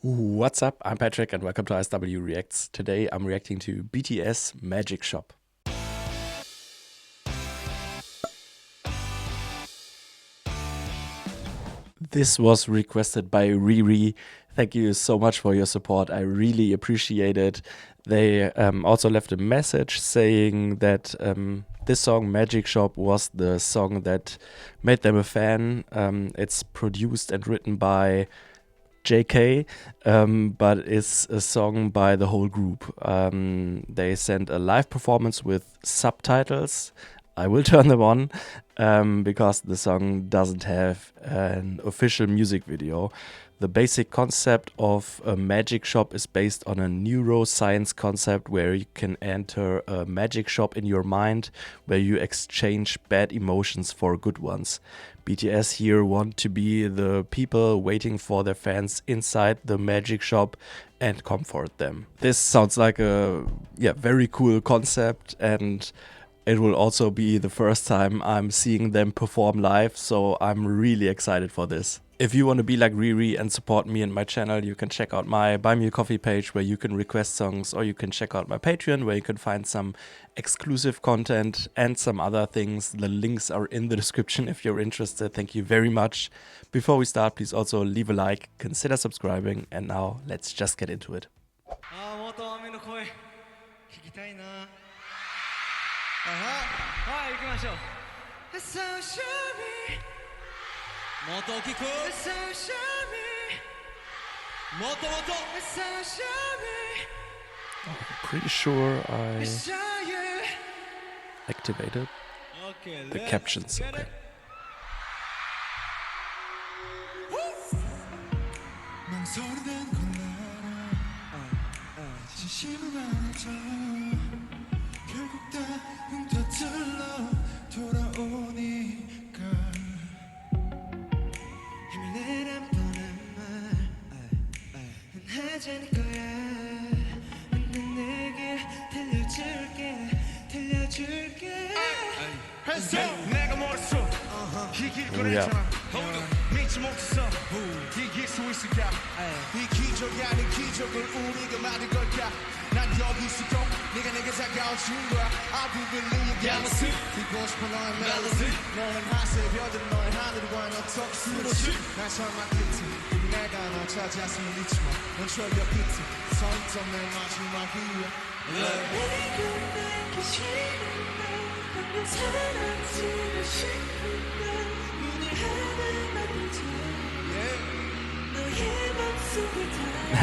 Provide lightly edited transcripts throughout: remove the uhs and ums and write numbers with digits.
What's up? I'm Patrick and welcome to ISW Reacts. Today I'm reacting to BTS Magic Shop. This was requested by Riri. Thank you so much for your support. I really appreciate it. They also left a message saying that this song, Magic Shop, was the song that made them a fan. It's produced and written by JK, but it's a song by the whole group. They sent a live performance with subtitles. I will turn them on because the song doesn't have an official music video. The basic concept of a magic shop is based on a neuroscience concept where you can enter a magic shop in your mind where you exchange bad emotions for good ones. BTS here want to be the people waiting for their fans inside the magic shop and comfort them. This sounds like a very cool concept, and it will also be the first time I'm seeing them perform live, so I'm really excited for this. If you want to be like Riri and support me and my channel, you can check out my Buy Me a Coffee page where you can request songs, or you can check out my Patreon where you can find some exclusive content and some other things. The links are in the description if you're interested. Thank you very much. Before we start, please also leave a like, consider subscribing, and now let's just get into it. I'm pretty sure I activated the captions. Okay.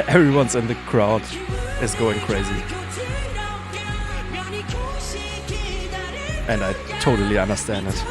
Everyone's in the crowd is going crazy. And I totally understand it.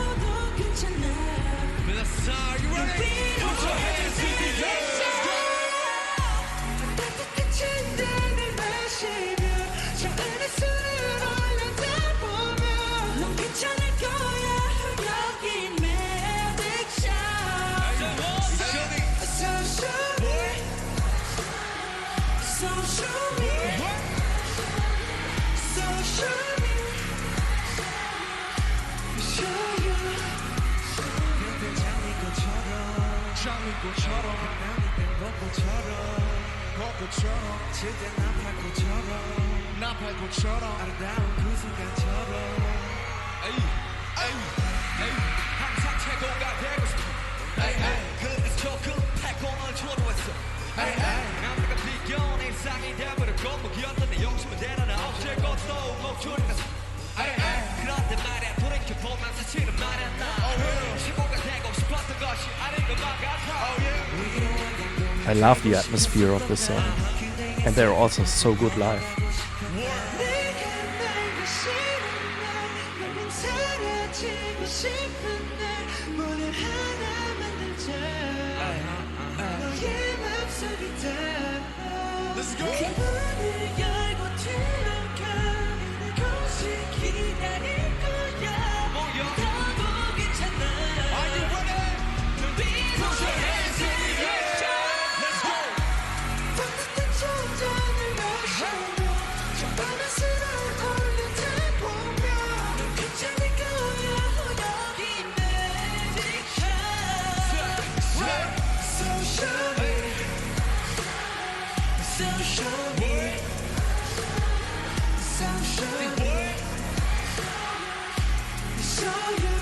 I love the atmosphere of this song, and they're also so good live. Let's go. So show me. So show me. Show you.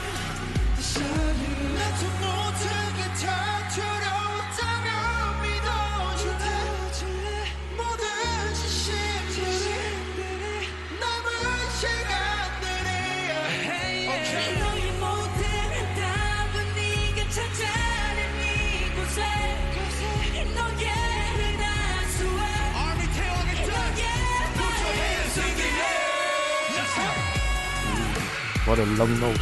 Show you. 나도 못하게 다 두려웠다면 믿어줄래. 모든 진심들이 남은 시간들이. Okay. 너의 모든 답은 네가 찾아낸 이곳에 너의 나수와 Army 태워겠다. Put your hands in the air. Let's go. What a long note.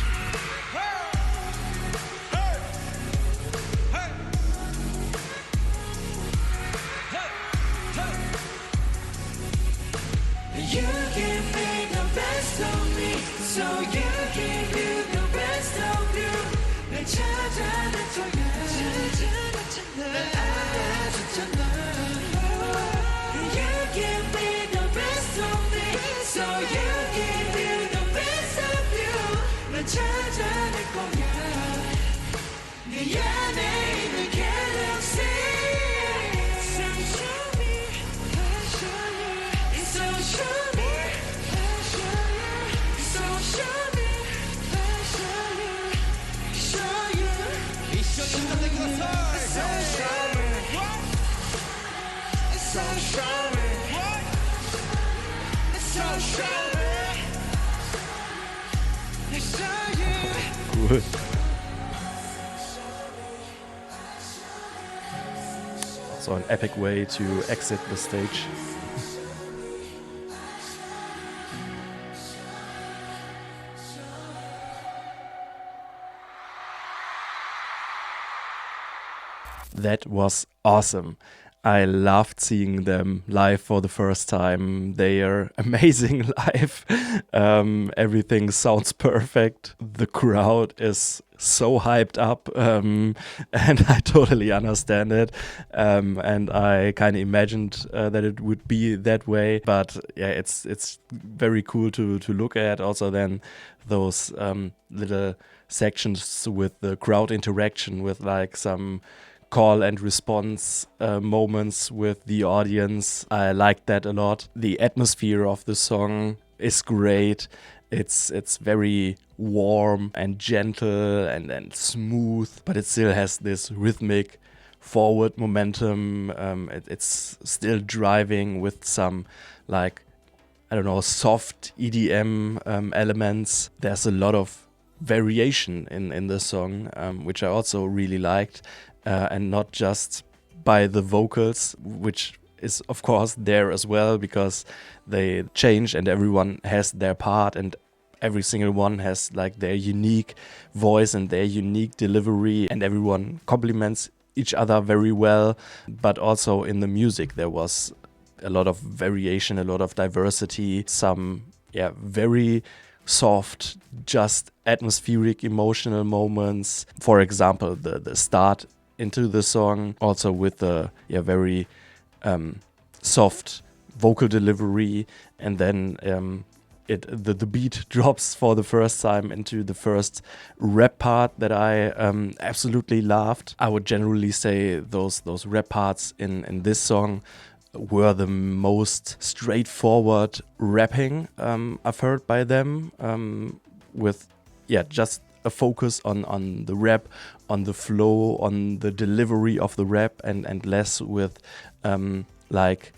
You give me the best of me, so you give you the best of you. 날 찾아냈잖아, 날 알아줬잖아. You give me the best of me, so you give you the best of you. 날 찾아낼 거야. 네 안에 있는 갤럭시. So show me, show you. So show me, show you. So show me, show you. Show you. 미션이 끝난 것을. So show me. So show me. So show me. Show you. Cool. So an epic way to exit the stage. That was awesome. I loved seeing them live for the first time. They are amazing live. Everything sounds perfect. The crowd is so hyped up, and I totally understand it. And I kind of imagined that it would be that way. But yeah, it's very cool to look at. Also, then those little sections with the crowd interaction, with like some call and response moments with the audience. I liked that a lot. The atmosphere of the song is great. It's very warm and gentle and smooth, but it still has this rhythmic forward momentum. It's still driving with some, like, I don't know, soft EDM elements. There's a lot of variation in the song, which I also really liked. And not just by the vocals, which is of course there as well, because they change and everyone has their part and every single one has like their unique voice and their unique delivery, and everyone complements each other very well. But also in the music there was a lot of variation, a lot of diversity, some very soft, just atmospheric, emotional moments. For example, the start into the song, also with the very soft vocal delivery, and then the beat drops for the first time into the first rap part that I absolutely loved. I would generally say those rap parts in this song were the most straightforward rapping I've heard by them, with just a focus on the rap, on the flow, on the delivery of the rap, and less with like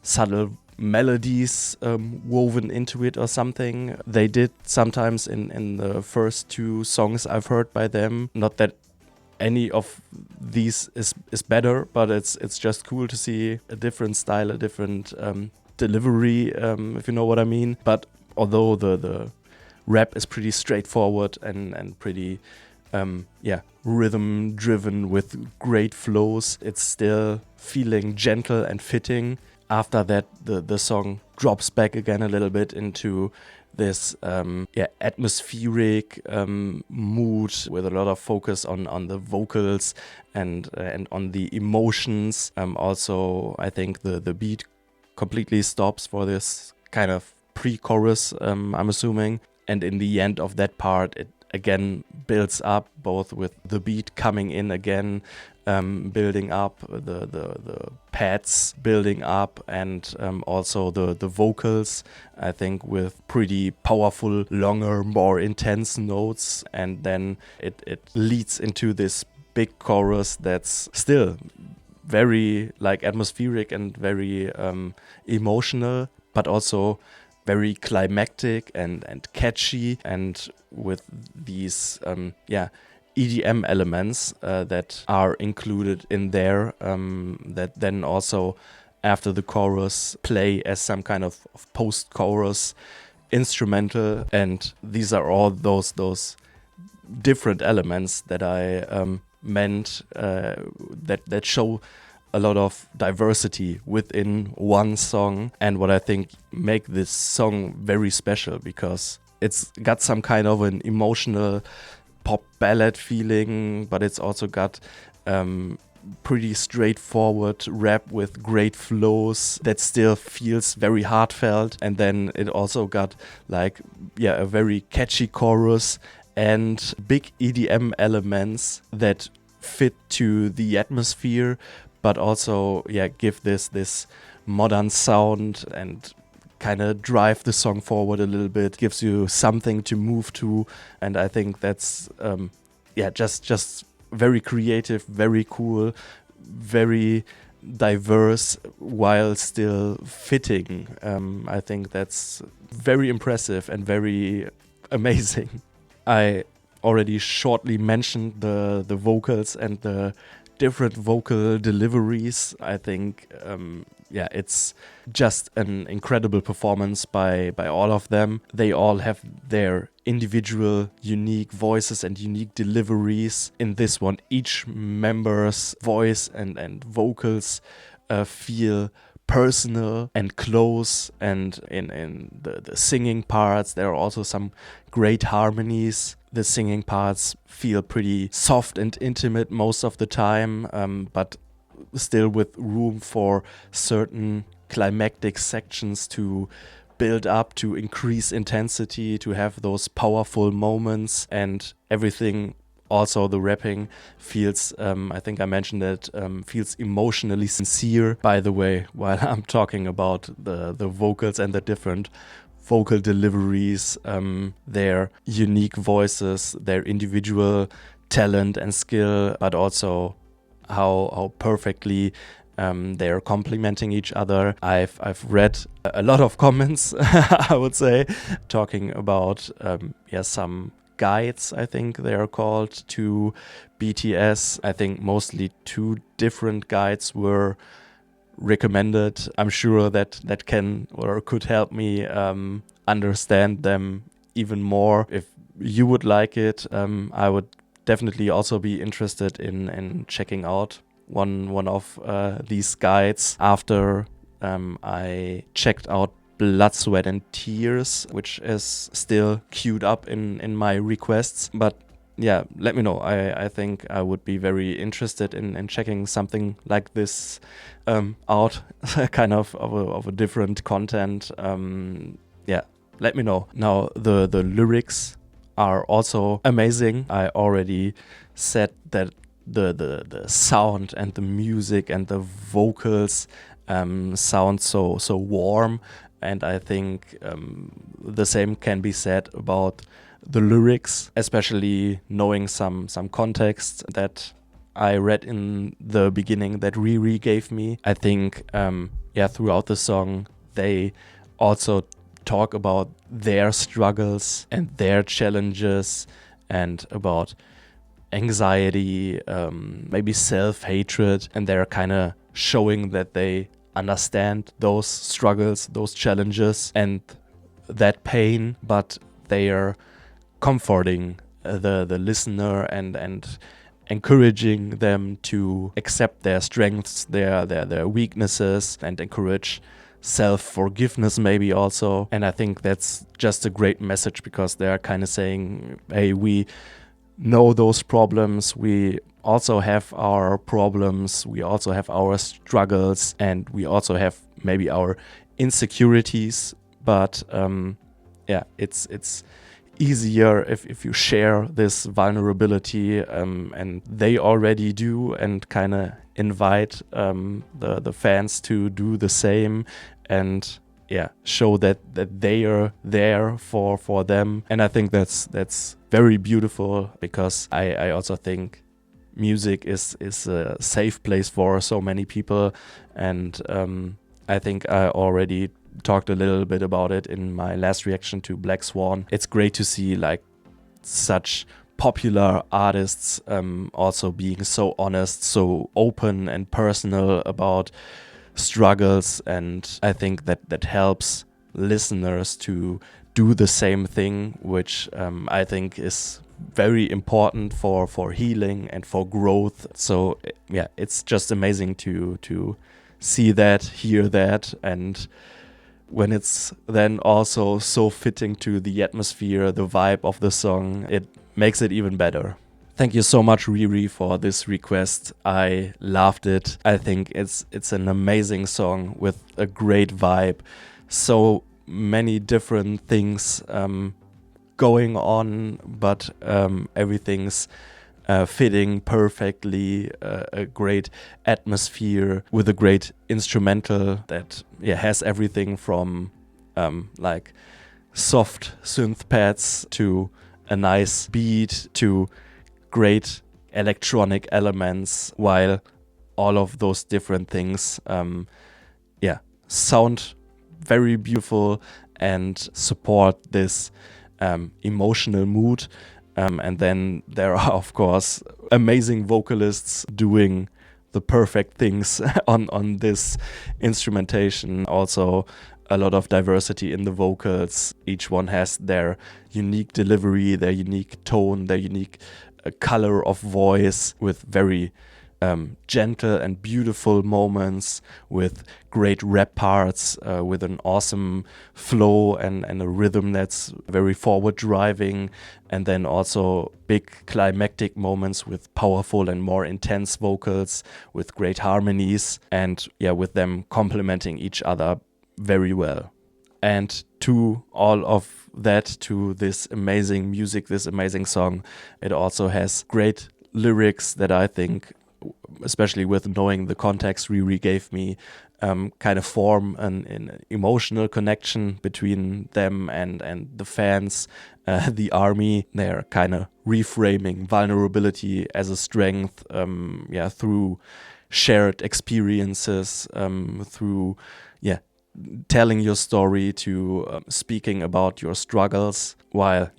subtle melodies woven into it or something. They did sometimes in the first two songs I've heard by them. Not that any of these is better, but it's just cool to see a different style, a different delivery, if you know what I mean. But although the rap is pretty straightforward and pretty rhythm driven with great flows, it's still feeling gentle and fitting. After that, the song drops back again a little bit into this atmospheric mood with a lot of focus on the vocals and on the emotions. Also, I think the beat completely stops for this kind of pre-chorus, I'm assuming. And in the end of that part, it again builds up, both with the beat coming in again, building up, the pads building up, and also the vocals, I think, with pretty powerful, longer, more intense notes. And then it leads into this big chorus that's still very like atmospheric and very emotional, but also very climactic and catchy, and with these EDM elements that are included in there, that then also after the chorus play as some kind of post-chorus instrumental. And these are all those different elements that I meant, that show a lot of diversity within one song, and what I think make this song very special, because it's got some kind of an emotional pop ballad feeling, but it's also got pretty straightforward rap with great flows that still feels very heartfelt. And then it also got like a very catchy chorus and big EDM elements that fit to the atmosphere, but also give this modern sound and kind of drive the song forward a little bit, gives you something to move to. And I think that's just very creative, very cool, very diverse, while still fitting. I think that's very impressive and very amazing. I already shortly mentioned the vocals and the different vocal deliveries. I think it's just an incredible performance by all of them. They all have their individual unique voices and unique deliveries. In this one, each member's voice and vocals feel personal and close, and in the singing parts there are also some great harmonies. The singing parts feel pretty soft and intimate most of the time, but still with room for certain climactic sections to build up, to increase intensity, to have those powerful moments. And everything, also the rapping, feels, I think I mentioned it, feels emotionally sincere. By the way, while I'm talking about the vocals and the different vocal deliveries, their unique voices, their individual talent and skill, but also how perfectly they're complementing each other. I've read a lot of comments, I would say, talking about some guides, I think they are called, to BTS. I think mostly 2 different guides were recommended. I'm sure that can or could help me understand them even more. If you would like it, I would definitely also be interested in checking out one of these guides after I checked out Blood, Sweat and Tears, which is still queued up in my requests. But let me know. I think I would be very interested in checking something like this out, kind of a different content. Let me know. Now, the lyrics are also amazing. I already said that the sound and the music and the vocals sound so warm, and I think the same can be said about the lyrics, especially knowing some context that I read in the beginning that UrhG gave me. I think throughout the song they also talk about their struggles and their challenges, and about anxiety, maybe self-hatred, and they're kind of showing that they understand those struggles, those challenges and that pain, but they are comforting the listener and encouraging them to accept their strengths, their weaknesses, and encourage self-forgiveness maybe also. And I think that's just a great message, because they're kind of saying, hey, we know those problems, we also have our problems, we also have our struggles, and we also have maybe our insecurities, but it's easier if you share this vulnerability, and they already do, and kind of invite the fans to do the same, and show that they are there for them. And I think that's very beautiful, because I also think music is a safe place for so many people, and I think I already talked a little bit about it in my last reaction to Black Swan. It's great to see like such popular artists also being so honest, so open and personal about struggles, and I think that helps listeners to do the same thing, which I think is very important for healing and for growth. So it's just amazing to see that, hear that, and when it's then also so fitting to the atmosphere, the vibe of the song, it makes it even better. Thank you so much, Riri, for this request. I loved it. I think it's an amazing song with a great vibe. So many different things going on, but everything's fitting perfectly. A great atmosphere with a great instrumental that has everything from like soft synth pads to a nice beat to great electronic elements, while all of those different things sound very beautiful and support this emotional mood. And then there are, of course, amazing vocalists doing the perfect things on this instrumentation. Also, a lot of diversity in the vocals. Each one has their unique delivery, their unique tone, their unique color of voice, with very gentle and beautiful moments, with great rap parts, with an awesome flow and a rhythm that's very forward driving, and then also big climactic moments with powerful and more intense vocals, with great harmonies, and with them complementing each other very well. And to all of that, to this amazing music, this amazing song, it also has great lyrics that I think, especially with knowing the context Riri gave me, kind of form an emotional connection between them and the fans, the army. They're kind of reframing vulnerability as a strength, through shared experiences, through telling your story, to speaking about your struggles, while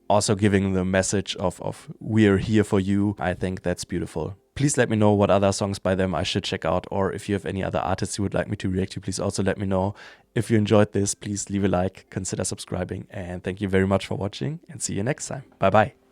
also giving the message of we're here for you. I think that's beautiful. Please let me know what other songs by them I should check out, or if you have any other artists you would like me to react to, please also let me know. If you enjoyed this, please leave a like, consider subscribing, and thank you very much for watching, and see you next time. Bye bye.